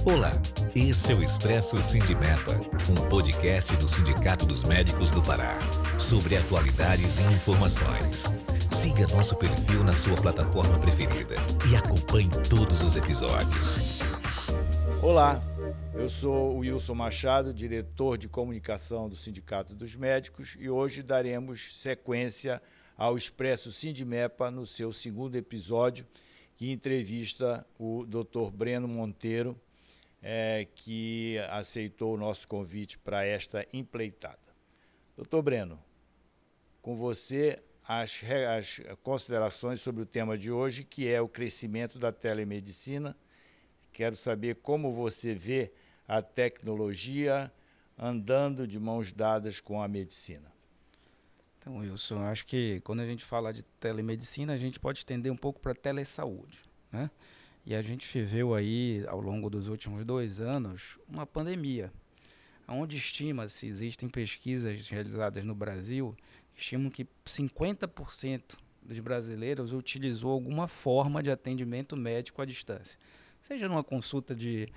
Olá, esse é o Expresso Sindimepa, um podcast do Sindicato dos Médicos do Pará, sobre atualidades e informações. Siga nosso perfil na sua plataforma preferida e acompanhe todos os episódios. Olá, eu sou o Wilson Machado, diretor de comunicação do Sindicato dos Médicos, e hoje daremos sequência ao Expresso Sindimepa no seu segundo episódio, que entrevista o Dr. Breno Monteiro, que aceitou o nosso convite para esta empreitada. Doutor Breno, com você as considerações sobre o tema de hoje, que é o crescimento da telemedicina. Quero saber como você vê a tecnologia andando de mãos dadas com a medicina. Então, Wilson, eu acho que quando a gente fala de telemedicina, a gente pode estender um pouco para a telesaúde, né? E a gente viveu aí, ao longo dos últimos 2 anos, uma pandemia, onde estima-se, existem pesquisas realizadas no Brasil, que estimam que 50% dos brasileiros utilizou alguma forma de atendimento médico à distância. Seja numa consulta de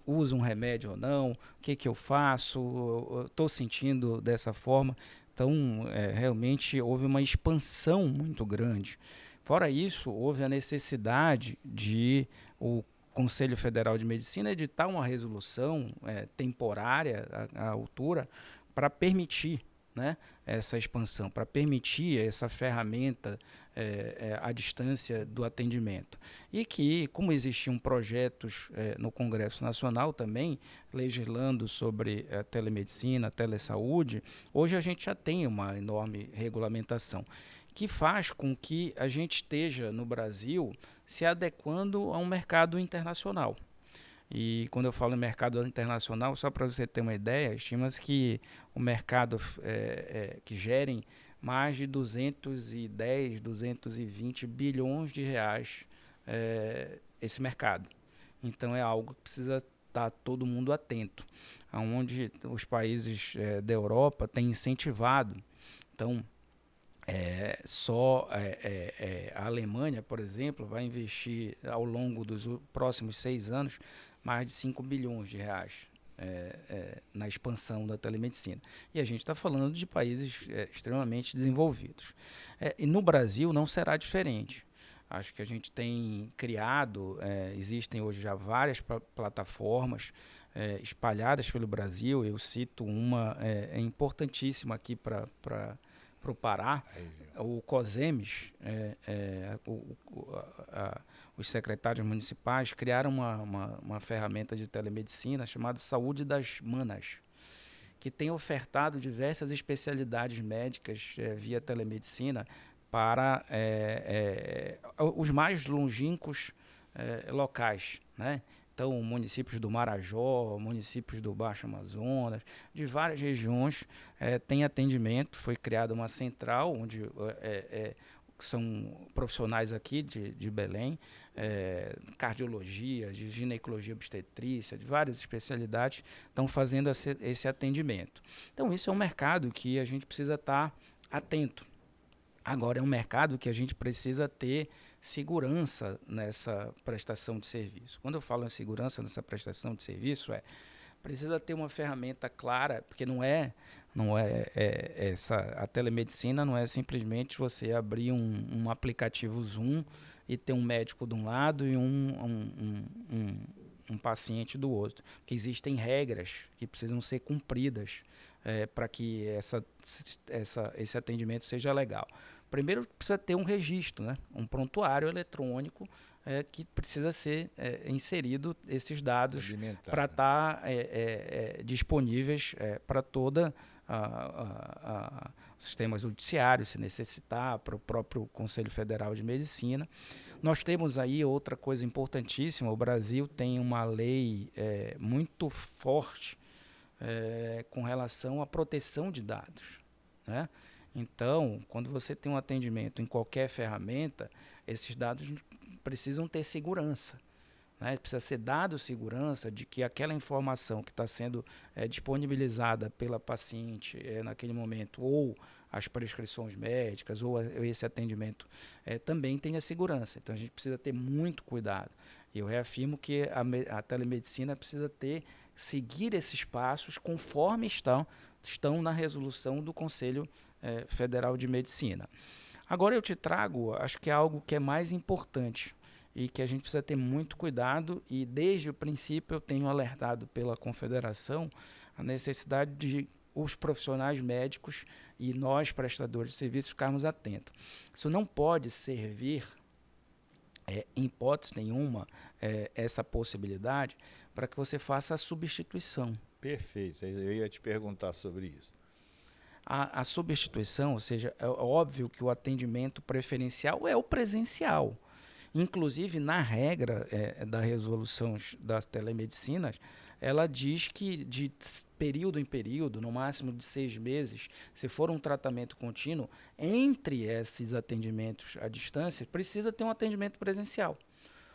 uso um remédio ou não, o que eu faço, estou sentindo dessa forma. Então, realmente houve uma expansão muito grande. Fora isso, houve a necessidade de o Conselho Federal de Medicina editar uma resolução temporária à altura para permitir, né, essa expansão, para permitir essa ferramenta à distância do atendimento. E que, como existiam projetos no Congresso Nacional também, legislando sobre a telemedicina, a telesaúde, hoje a gente já tem uma enorme regulamentação, que faz com que a gente esteja, no Brasil, se adequando a um mercado internacional. E quando eu falo em mercado internacional, só para você ter uma ideia, estima-se que o mercado que gerem mais de 210, 220 bilhões de reais esse mercado. Então é algo que precisa estar todo mundo atento, onde os países da Europa têm incentivado. Então, a Alemanha, por exemplo, vai investir ao longo dos próximos 6 anos mais de 5 bilhões de reais na expansão da telemedicina. E a gente está falando de países extremamente desenvolvidos. E no Brasil não será diferente. Acho que a gente tem criado, existem hoje já várias plataformas espalhadas pelo Brasil. Eu cito uma importantíssima aqui para o Pará, o COSEMES, os secretários municipais criaram uma ferramenta de telemedicina chamada Saúde das Manas, que tem ofertado diversas especialidades médicas via telemedicina para os mais longínquos locais, né? Então, municípios do Marajó, municípios do Baixo Amazonas, de várias regiões tem atendimento. Foi criada uma central, onde são profissionais aqui de Belém, cardiologia, de ginecologia obstetrícia, de várias especialidades, estão fazendo esse atendimento. Então, isso é um mercado que a gente precisa estar atento. Agora, é um mercado que a gente precisa ter segurança nessa prestação de serviço. Quando eu falo em segurança nessa prestação de serviço, precisa ter uma ferramenta clara, porque a telemedicina não é simplesmente você abrir um aplicativo Zoom e ter um médico de um lado e um paciente do outro. Porque existem regras que precisam ser cumpridas para que esse atendimento seja legal. Primeiro, precisa ter um registro, né? Um prontuário eletrônico que precisa ser inserido esses dados para estar disponíveis para toda o sistema judiciário, se necessitar, para o próprio Conselho Federal de Medicina. Nós temos aí outra coisa importantíssima: o Brasil tem uma lei muito forte com relação à proteção de dados, né? Então, quando você tem um atendimento em qualquer ferramenta, esses dados precisam ter segurança, né? Precisa ser dado segurança de que aquela informação que está sendo disponibilizada pela paciente naquele momento, ou as prescrições médicas, ou esse atendimento, também tenha segurança. Então, a gente precisa ter muito cuidado. Eu reafirmo que a telemedicina precisa seguir esses passos conforme estão na resolução do Conselho Federal de Medicina. Agora eu te trago, acho que é algo que é mais importante e que a gente precisa ter muito cuidado, e desde o princípio eu tenho alertado pela Confederação a necessidade de os profissionais médicos e nós, prestadores de serviços, ficarmos atentos. Isso não pode servir, em hipótese nenhuma, essa possibilidade para que você faça a substituição. Perfeito, eu ia te perguntar sobre isso. A substituição, ou seja, é óbvio que o atendimento preferencial é o presencial. Inclusive, na regra da resolução das telemedicinas, ela diz que de período em período, no máximo de 6 meses, se for um tratamento contínuo, entre esses atendimentos à distância, precisa ter um atendimento presencial.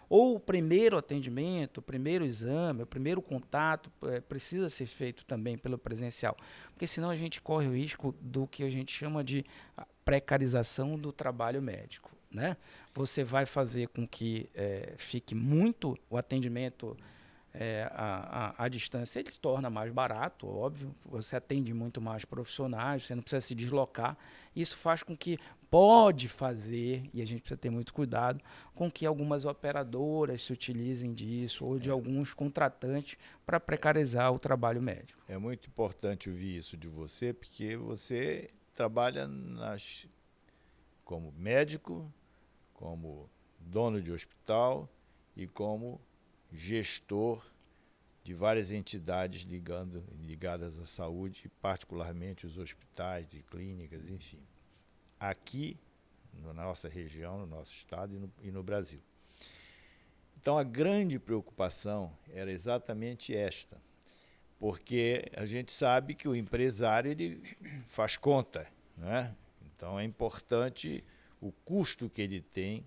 Ou o primeiro atendimento, o primeiro exame, o primeiro contato precisa ser feito também pelo presencial, porque senão a gente corre o risco do que a gente chama de precarização do trabalho médico, né? Você vai fazer com que fique muito o atendimento à distância, ele se torna mais barato, óbvio, você atende muito mais profissionais, você não precisa se deslocar. Isso faz com que pode fazer, e a gente precisa ter muito cuidado, com que algumas operadoras se utilizem disso, ou de alguns contratantes, para precarizar o trabalho médico. É muito importante ouvir isso de você, porque você trabalha como médico, como dono de hospital e como gestor de várias entidades ligadas à saúde, particularmente os hospitais e clínicas, enfim, aqui na nossa região, no nosso estado e no Brasil. Então, a grande preocupação era exatamente esta, porque a gente sabe que o empresário ele faz conta, né? Então, é importante o custo que ele tem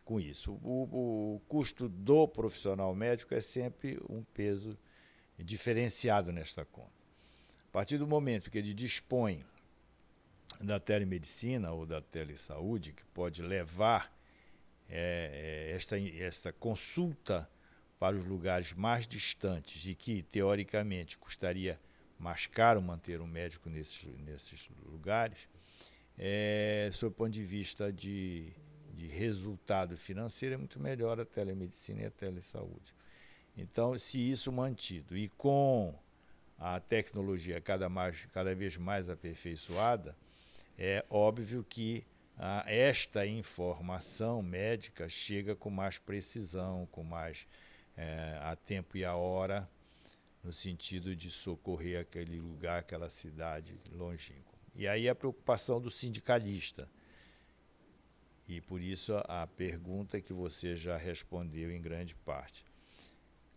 com isso. O custo do profissional médico é sempre um peso diferenciado nesta conta. A partir do momento que ele dispõe da telemedicina ou da telesaúde, que pode levar esta consulta para os lugares mais distantes e que, teoricamente, custaria mais caro manter um médico nesses lugares, sob o ponto de vista de resultado financeiro, é muito melhor a telemedicina e a telesaúde. Então, se isso mantido e com a tecnologia cada vez mais aperfeiçoada, é óbvio que esta informação médica chega com mais precisão, com mais a tempo e a hora, no sentido de socorrer aquele lugar, aquela cidade longínqua. E aí a preocupação do sindicalista. E por isso a pergunta que você já respondeu em grande parte.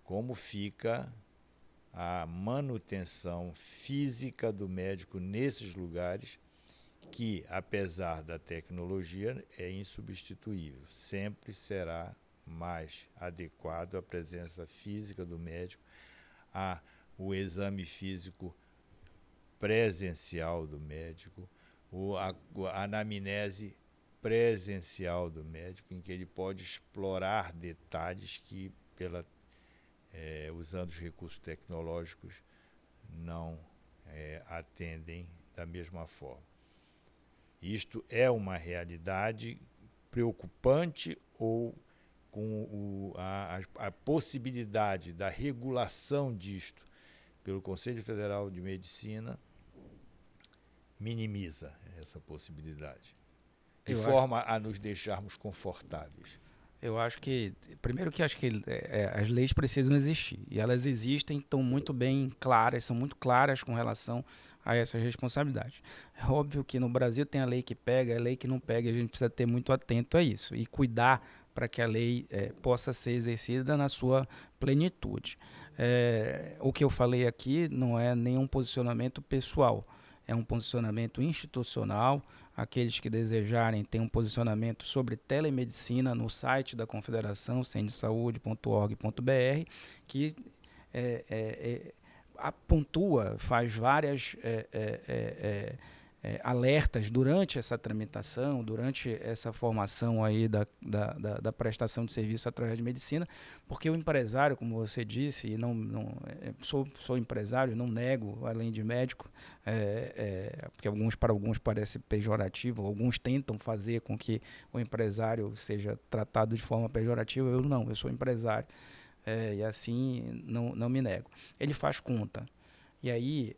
Como fica a manutenção física do médico nesses lugares que, apesar da tecnologia, é insubstituível. Sempre será mais adequado a presença física do médico, o exame físico presencial do médico, a anamnese presencial do médico, em que ele pode explorar detalhes que, usando os recursos tecnológicos, não atendem da mesma forma. Isto é uma realidade preocupante ou com a possibilidade da regulação disto pelo Conselho Federal de Medicina minimiza essa possibilidade, de forma a nos deixarmos confortáveis. Eu acho que, primeiro que acho que as leis precisam existir, e elas existem, estão muito bem claras, são muito claras com relação a essas responsabilidades. É óbvio que no Brasil tem a lei que pega, a lei que não pega, e a gente precisa ter muito atento a isso, e cuidar para que a lei possa ser exercida na sua plenitude. O que eu falei aqui não é nenhum posicionamento pessoal, é um posicionamento institucional. Aqueles que desejarem têm um posicionamento sobre telemedicina no site da Confederação, cendesaude.org.br, que pontua, faz várias alertas durante essa tramitação, durante essa formação aí da prestação de serviço através de medicina, porque o empresário, como você disse, e sou empresário, não nego, além de médico, porque para alguns parece pejorativo, alguns tentam fazer com que o empresário seja tratado de forma pejorativa, eu sou empresário, e assim não me nego. Ele faz conta, e aí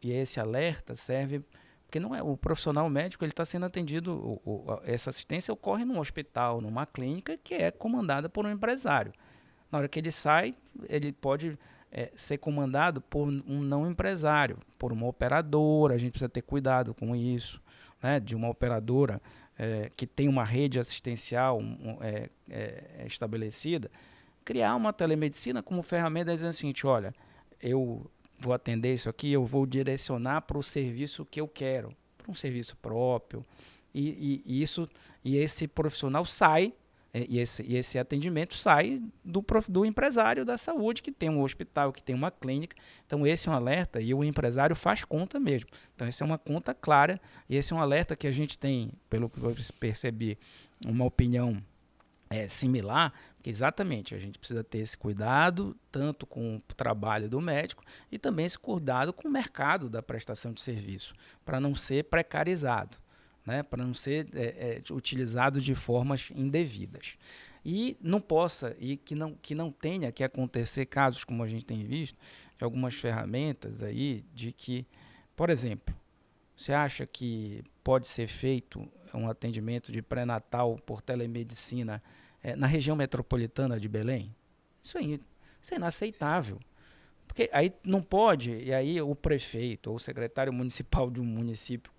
esse alerta serve porque não é o profissional médico, ele está sendo atendido, essa assistência ocorre num hospital, numa clínica que é comandada por um empresário. Na hora que ele sai, ele pode ser comandado por um não empresário, por uma operadora. A gente precisa ter cuidado com isso, né? De uma operadora que tem uma rede assistencial estabelecida, criar uma telemedicina como ferramenta dizendo o seguinte: olha, eu vou atender isso aqui, eu vou direcionar para o serviço que eu quero, para um serviço próprio, e esse profissional sai, e esse atendimento sai do empresário da saúde, que tem um hospital, que tem uma clínica. Então esse é um alerta, e o empresário faz conta mesmo. Então essa é uma conta clara, e esse é um alerta que a gente tem, pelo que eu percebi, uma opinião similar, porque exatamente a gente precisa ter esse cuidado tanto com o trabalho do médico e também esse cuidado com o mercado da prestação de serviço, para não ser precarizado, né? Para não ser utilizado de formas indevidas. E que não tenha que acontecer casos como a gente tem visto, de algumas ferramentas aí, de que, por exemplo, você acha que pode ser feito um atendimento de pré-natal por telemedicina na região metropolitana de Belém? Isso é inaceitável. Porque aí não pode, e aí o prefeito ou o secretário municipal de um município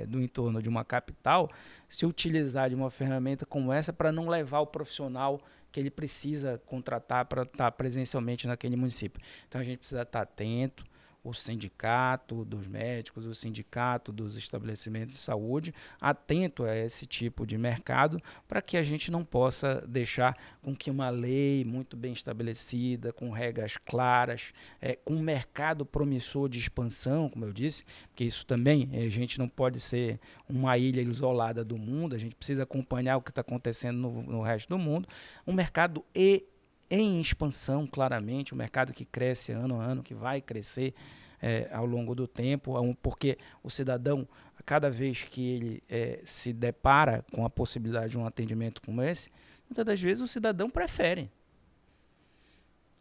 do entorno de uma capital se utilizar de uma ferramenta como essa para não levar o profissional que ele precisa contratar para estar presencialmente naquele município. Então a gente precisa estar atento, o sindicato dos médicos, o sindicato dos estabelecimentos de saúde, atento a esse tipo de mercado, para que a gente não possa deixar com que uma lei muito bem estabelecida, com regras claras, com um mercado promissor de expansão, como eu disse, porque isso também, a gente não pode ser uma ilha isolada do mundo, a gente precisa acompanhar o que está acontecendo no resto do mundo, um mercado em expansão, claramente, um mercado que cresce ano a ano, que vai crescer ao longo do tempo, porque o cidadão, cada vez que ele se depara com a possibilidade de um atendimento como esse, muitas das vezes o cidadão prefere,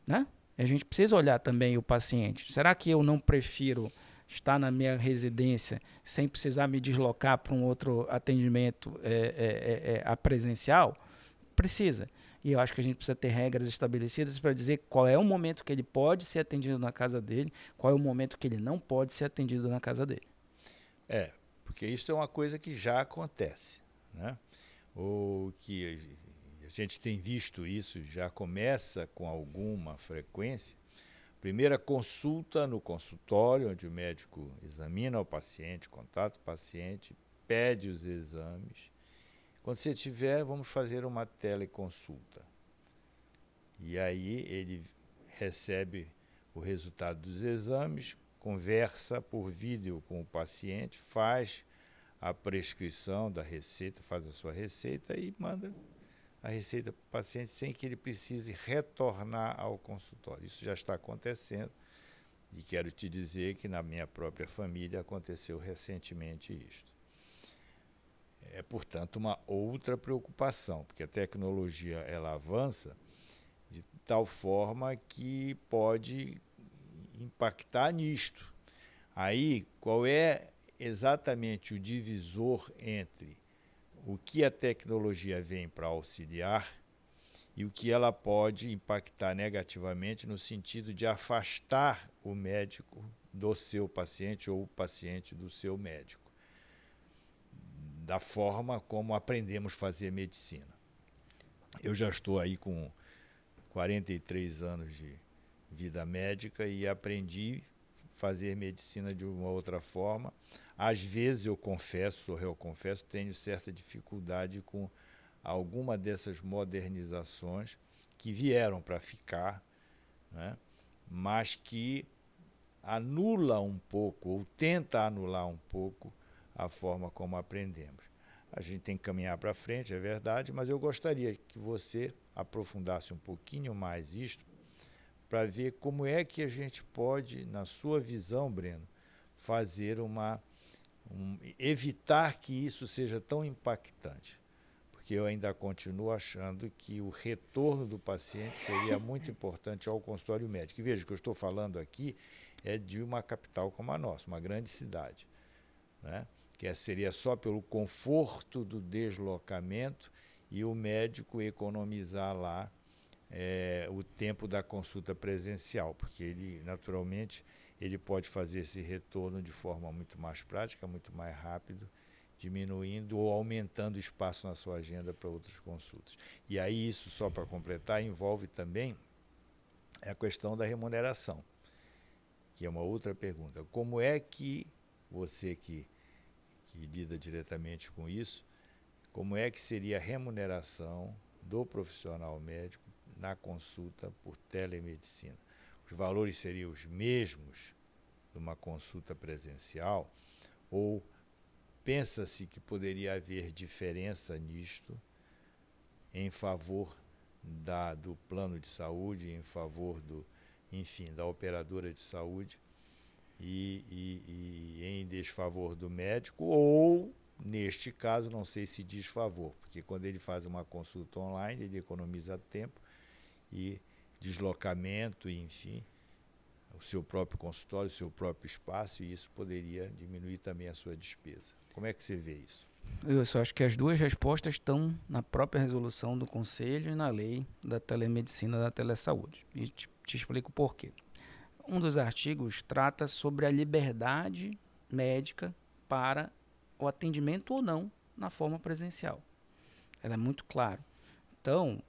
né? A gente precisa olhar também o paciente. Será que eu não prefiro estar na minha residência sem precisar me deslocar para um outro atendimento presencial? Precisa. E eu acho que a gente precisa ter regras estabelecidas para dizer qual é o momento que ele pode ser atendido na casa dele, qual é o momento que ele não pode ser atendido na casa dele. Porque isso é uma coisa que já acontece, né? O que a gente tem visto isso, já começa com alguma frequência. Primeira consulta no consultório, onde o médico examina o paciente, contata o paciente, pede os exames. Quando você tiver, vamos fazer uma teleconsulta. E aí ele recebe o resultado dos exames, conversa por vídeo com o paciente, faz a prescrição da receita, faz a sua receita e manda a receita para o paciente sem que ele precise retornar ao consultório. Isso já está acontecendo e quero te dizer que na minha própria família aconteceu recentemente isto. É, portanto, uma outra preocupação, porque a tecnologia ela avança de tal forma que pode impactar nisto. Aí, qual é exatamente o divisor entre o que a tecnologia vem para auxiliar e o que ela pode impactar negativamente no sentido de afastar o médico do seu paciente ou o paciente do seu médico, da forma como aprendemos a fazer medicina. Eu já estou aí com 43 anos de vida médica e aprendi a fazer medicina de uma outra forma. Às vezes eu confesso, tenho certa dificuldade com alguma dessas modernizações que vieram para ficar, né? Mas que anula um pouco, ou tenta anular um pouco, a forma como aprendemos. A gente tem que caminhar para frente, é verdade, mas eu gostaria que você aprofundasse um pouquinho mais isto, para ver como é que a gente pode, na sua visão, Breno, fazer evitar que isso seja tão impactante. Porque eu ainda continuo achando que o retorno do paciente seria muito importante ao consultório médico. E veja, o que eu estou falando aqui é de uma capital como a nossa, uma grande cidade, né? Que seria só pelo conforto do deslocamento e o médico economizar lá o tempo da consulta presencial, porque ele, naturalmente, ele pode fazer esse retorno de forma muito mais prática, muito mais rápido, diminuindo ou aumentando o espaço na sua agenda para outras consultas. E aí isso, só para completar, envolve também a questão da remuneração, que é uma outra pergunta. Como é que você que lida diretamente com isso, como é que seria a remuneração do profissional médico na consulta por telemedicina? Os valores seriam os mesmos de uma consulta presencial ou pensa-se que poderia haver diferença nisto em favor do plano de saúde, em favor da operadora de saúde e em desfavor do médico, ou, neste caso, não sei se desfavor, porque quando ele faz uma consulta online, ele economiza tempo e deslocamento, enfim, o seu próprio consultório, o seu próprio espaço, e isso poderia diminuir também a sua despesa. Como é que você vê isso? Eu só acho que as duas respostas estão na própria resolução do Conselho e na lei da telemedicina da telesaúde. E te explico por quê. Um dos artigos trata sobre a liberdade médica para o atendimento ou não na forma presencial. Ela é muito clara. Então,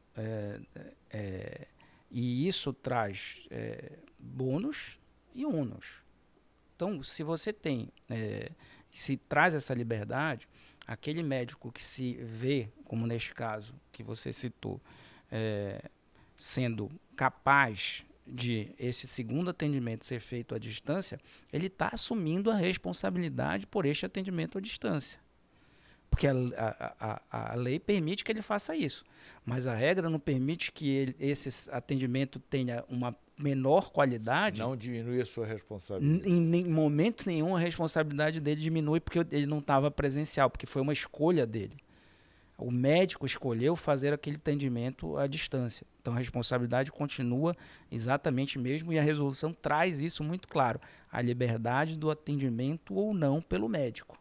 e isso traz bônus e ônus. Então, se você se traz essa liberdade, aquele médico que se vê, como neste caso que você citou, sendo capaz de esse segundo atendimento ser feito à distância, ele está assumindo a responsabilidade por este atendimento à distância. Porque a lei permite que ele faça isso, mas a regra não permite que esse atendimento tenha uma menor qualidade. Não diminui a sua responsabilidade. Em momento nenhum a responsabilidade dele diminui porque ele não estava presencial, porque foi uma escolha dele. O médico escolheu fazer aquele atendimento à distância. Então a responsabilidade continua exatamente mesmo e a resolução traz isso muito claro. A liberdade do atendimento ou não pelo médico.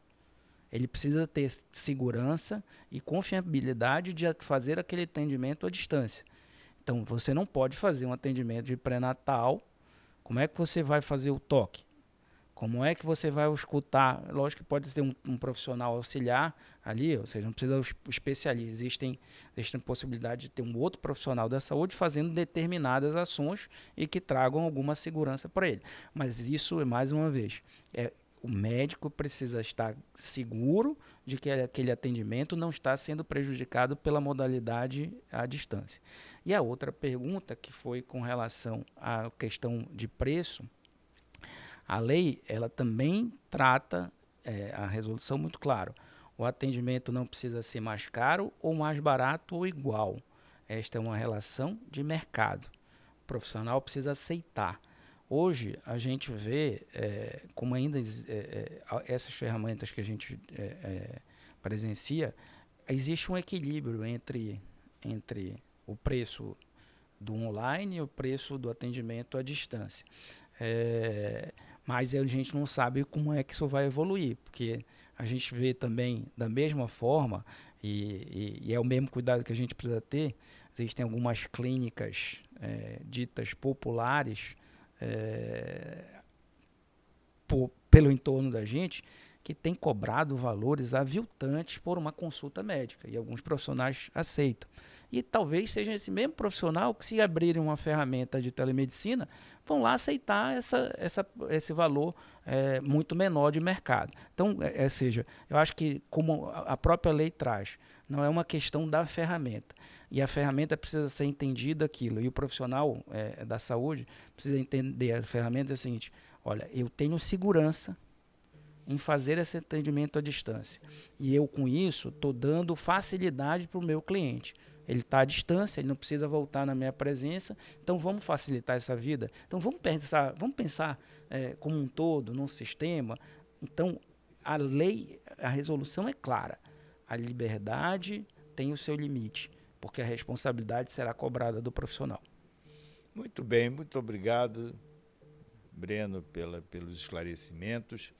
Ele precisa ter segurança e confiabilidade de fazer aquele atendimento à distância. Então, você não pode fazer um atendimento de pré-natal. Como é que você vai fazer o toque? Como é que você vai escutar? Lógico que pode ter um profissional auxiliar ali, ou seja, não precisa do especialista. Existe a possibilidade de ter um outro profissional da saúde fazendo determinadas ações e que tragam alguma segurança para ele. Mas isso, mais uma vez, o médico precisa estar seguro de que aquele atendimento não está sendo prejudicado pela modalidade à distância. E a outra pergunta, que foi com relação à questão de preço, a lei ela também trata, a resolução muito claro, o atendimento não precisa ser mais caro ou mais barato ou igual. Esta é uma relação de mercado. O profissional precisa aceitar. Hoje, a gente vê como ainda essas ferramentas que a gente presencia, existe um equilíbrio entre o preço do online e o preço do atendimento à distância. Mas a gente não sabe como é que isso vai evoluir, porque a gente vê também da mesma forma, e é o mesmo cuidado que a gente precisa ter, existem algumas clínicas ditas populares, pelo entorno da gente, que tem cobrado valores aviltantes por uma consulta médica, e alguns profissionais aceitam. E talvez seja esse mesmo profissional que, se abrirem uma ferramenta de telemedicina, vão lá aceitar esse valor muito menor de mercado. Então, seja, eu acho que, como a própria lei traz, não é uma questão da ferramenta. E a ferramenta precisa ser entendida aquilo. E o profissional da saúde precisa entender a ferramenta é o seguinte: olha, eu tenho segurança em fazer esse atendimento à distância. E eu, com isso, estou dando facilidade para o meu cliente. Ele está à distância, ele não precisa voltar na minha presença, então vamos facilitar essa vida. Então vamos pensar como um todo, num sistema. Então, a lei, a resolução é clara. A liberdade tem o seu limite, porque a responsabilidade será cobrada do profissional. Muito bem, muito obrigado, Breno, pelos esclarecimentos.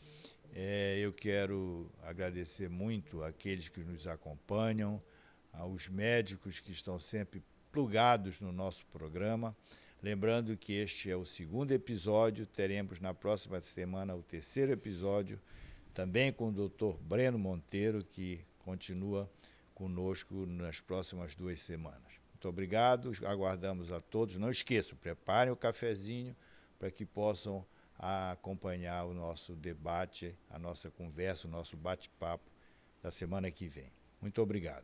Eu quero agradecer muito àqueles que nos acompanham, aos médicos que estão sempre plugados no nosso programa. Lembrando que este é o 2º episódio, teremos na próxima semana o 3º episódio, também com o Dr. Breno Monteiro, que continua conosco nas próximas 2 semanas. Muito obrigado, aguardamos a todos. Não esqueçam, preparem o cafezinho para que possam acompanhar o nosso debate, a nossa conversa, o nosso bate-papo da semana que vem. Muito obrigado.